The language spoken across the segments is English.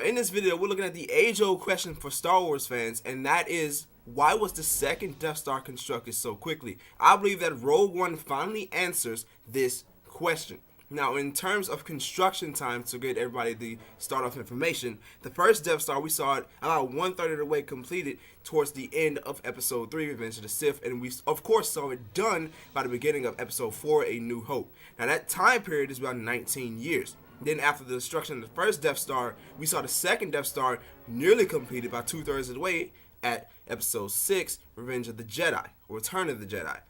in this video, we're looking at the age-old question for Star Wars fans, and that is, why was the second Death Star constructed so quickly? I believe that Rogue One finally answers this question. Now, in terms of construction time, to get everybody the start-off information, the first Death Star, we saw it about 1/3 of the way completed towards the end of Episode 3, Revenge of the Sith, and we, of course, saw it done by the beginning of Episode 4, A New Hope. Now, that time period is about 19 years. Then after the destruction of the first Death Star, we saw the second Death Star nearly completed by 2/3 of the way at Episode 6, Revenge of the Jedi, or Return of the Jedi.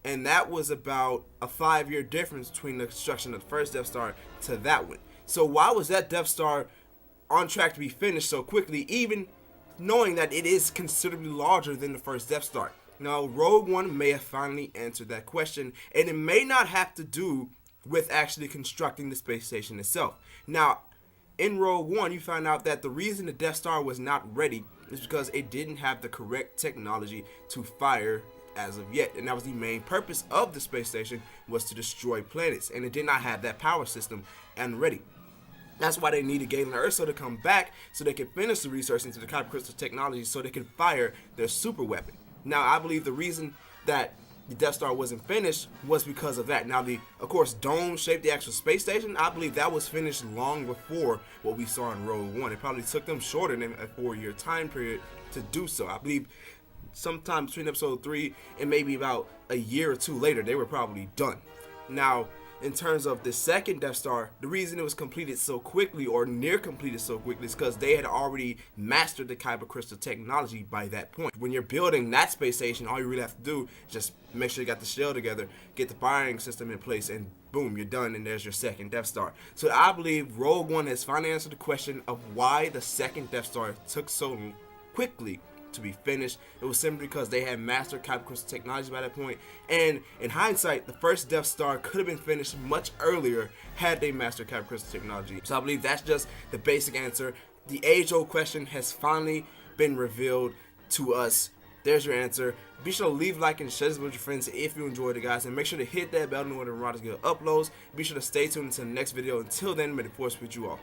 And that was about a 5-year difference between the construction of the first Death Star to that one. So why was that Death Star on track to be finished so quickly, even knowing that it is considerably larger than the first Death Star? Now, Rogue One may have finally answered that question, and it may not have to do with actually constructing the space station itself. Now, in Rogue One, you find out that the reason the Death Star was not ready is because it didn't have the correct technology to fire as of yet, and that was the main purpose of the space station, was to destroy planets, and it did not have that power system and ready. That's why they needed Galen Erso to come back so they could finish the research into the Kyber crystal technology so they could fire their super weapon. Now, I believe the reason that the Death Star wasn't finished was because of that. Now, of course, dome shaped the actual space station, I believe that was finished long before what we saw in Rogue One. It probably took them shorter than a 4-year time period to do so. I believe sometime between Episode 3 and maybe about a year or two later, they were probably done. Now, in terms of the second Death Star, the reason it was completed so quickly, or near completed so quickly, is because they had already mastered the Kyber crystal technology by that point. When you're building that space station, all you really have to do is just make sure you got the shell together, get the firing system in place, and boom, you're done, and there's your second Death Star. So I believe Rogue One has finally answered the question of why the second Death Star took so quickly to be finished. It was simply because they had mastered Kyber crystal technology by that point, and in hindsight, the first Death Star could have been finished much earlier had they mastered Kyber crystal technology. So I believe that's just the basic answer. The age-old question has finally been revealed to us. There's your answer. Be sure to leave a like and share this with your friends if you enjoyed it, guys, and make sure to hit that bell to know when the Marauders Guild uploads. Be sure to stay tuned until the next video. Until then, may the force be with you all.